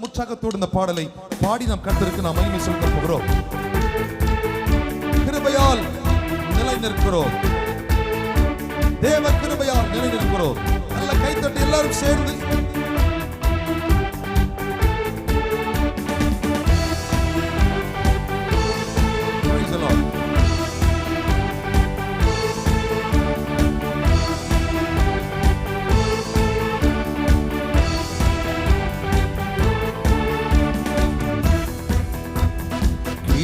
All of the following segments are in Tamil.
உற்சாகத்தோடு இந்த பாடலை பாடி நாம் கர்த்தருக்கு நாம் மகிமை செலுத்த போகிறோம். கிருபையால் நிலை நிற்கிறோம், தேவ கிருபையால் நிலை நிற்கிறோம். நல்ல கைத்தட்டி எல்லாரும் சேர்ந்து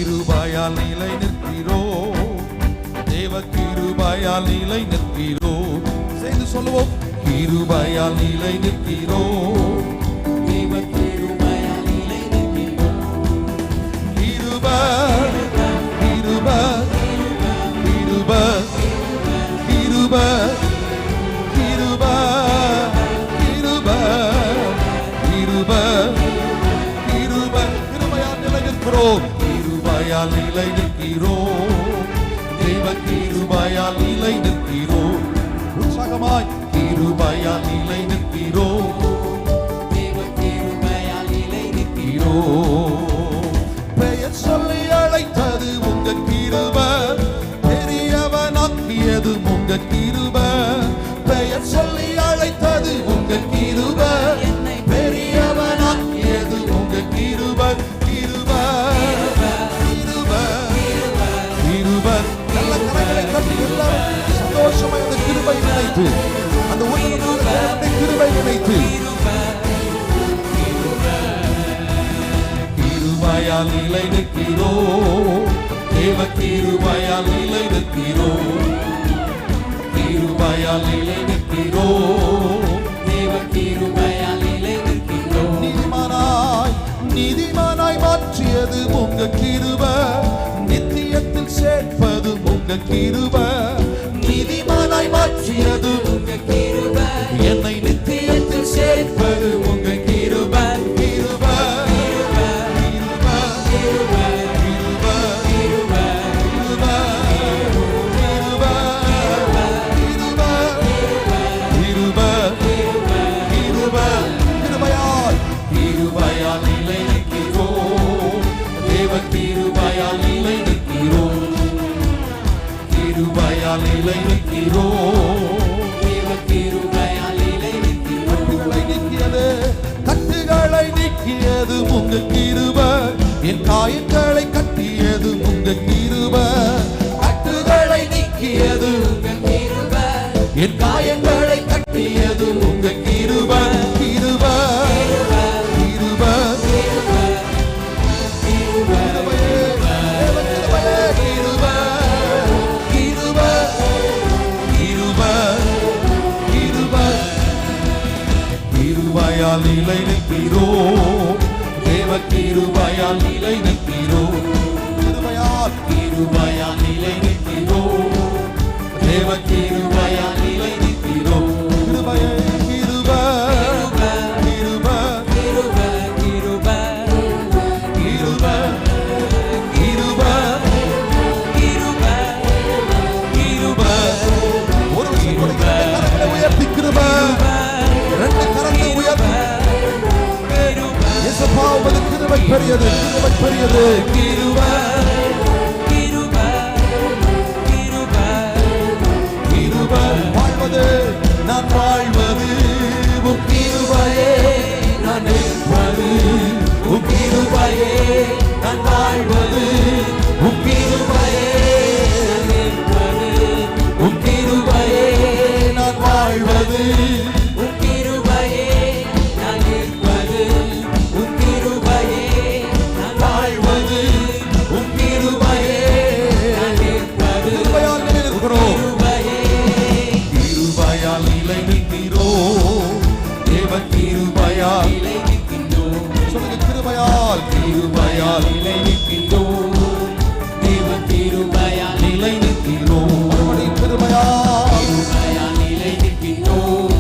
கிருபையால் நிலை நிற்கிறோம், தேவ கிருபையால் நிலை நிற்கிறோம். சேர்ந்து சொல்லுவோம், கிருபையால் நிலை நிற்கிறோம், தேவ கிருபையால் நிலை நிற்கிறோம். கிருபை கிருபை கிருபை கிருபை கிருபை கிருபை கிருபை கிருபை கிருபையால் நிலை நிற்கிறோம், கிருபையால் நிலை நிற்கிறோம், தேவ கிருபையால் நிலை நிற்கிறோம். உற்சாகமாய் கிருபையால் நிலை நிற்கிறோம், தேவ கிருபையால் நிலை நிற்கிறோம். பெயர் சொல்லி அழைத்தது உங்க கிருபை, பெரியவனாக்கியது உங்க கிருபை. பெயர் சொல்லி அழைத்தது உங்க கிருபை, பெரியவனாக்கியது உங்க கிருபை. சந்தோஷமாய் அந்த கிருபை நினைத்து, அந்த உன்னதமான கிருபை நினைத்து, கிருபையால் நிலை நிற்கிறோம், தேவ கிருபையால் நிலை நிற்கிறோம். கிருபையால் நிலை நிற்கிறோம், தேவ கிருபையால் நிலை நிற்கிறோம். நீதிமானாய் மாற்றியது உங்க கிருபை, நித்தியத்தில் சேர்ப்பது உங்க கிருபை. நீதிமானாய் மாற்றியது உங்க கிருபை, என்னை நித்தியத்தில் சேர்ப்பது உங்க கிருபை. கிருபை கிருபை கிருபை கிருபை கிருபை கிருபை கிருபை கிருபை. கிருபையால் கிருபையால் நிலை நிற்கிறோம், தேவ கிருபையால் நிலை நிற்கிறோம். கிருபையால் நிலை நிற்கிறோம், தேவ கிருபையால் நிலை நிற்கிறோம். கட்டுகளை நீக்கியது, கட்டுகளை நீக்கியது உங்க கிருபை, என் காயங்களை கட்டியது உங்க கிருபை. கட்டுகளை நீக்கியது உங்க கிருபை, என் காயங்களை கட்டியது உங்க கிருபை. கிருபை கிருபை கிருபையால் நிலை நிற்கிறோம், தேவ கிருபையால் நிலை நிற்கிறோம். கிருபையால் கிருபையால் நிலை நிற்கிறோம், தேவ கிருபையால் நிலை நிற்கிறோம். கிருபையே கிருபை கிருபை கிருபை கிருபை கிருபை கிருபை கிருபை கிருபை. ஒரு விஷயம் கரங்களை உயர்த்தி கிருபை, ரெண்டு கரத்தை உயர்த்தி இயேசுவா உமது கிருபை பெரியது, கிருபை பெரியது. கிருபை கிருபை கிருபை கிருபை. வாழ்வது நான் வாழ்வது உம் கிருபையே, நான் இருப்பது உம் கிருபையே. நான் வாழ்வது உம் கிருபையே, நான் இருப்பது உம் கிருபையே. நான் வாழ்வது நிலை நிற்கிறோம், தேவ கிருபையால் நிலை நிற்கின்றோம். சொல்லுங்க, கிருபையால் கிருபையால் நிலை நிற்கின்றோம், தேவ கிருபையால் நிலை நிற்கிறோம். கிருபையால் கிருபையால் நிலை நிற்கின்றோம்,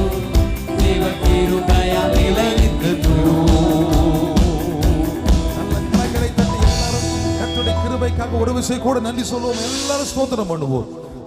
தேவ கிருபையால் நிலை நிற்கின்றோம். நல்ல கரங்களை தட்டி எல்லாரும் கர்த்தருடைய கிருபைக்காக ஒரு விஷயம் கூட நன்றி சொல்லுவோம். எல்லாரும் ஸ்தோத்திரம் பண்ணுவோம்.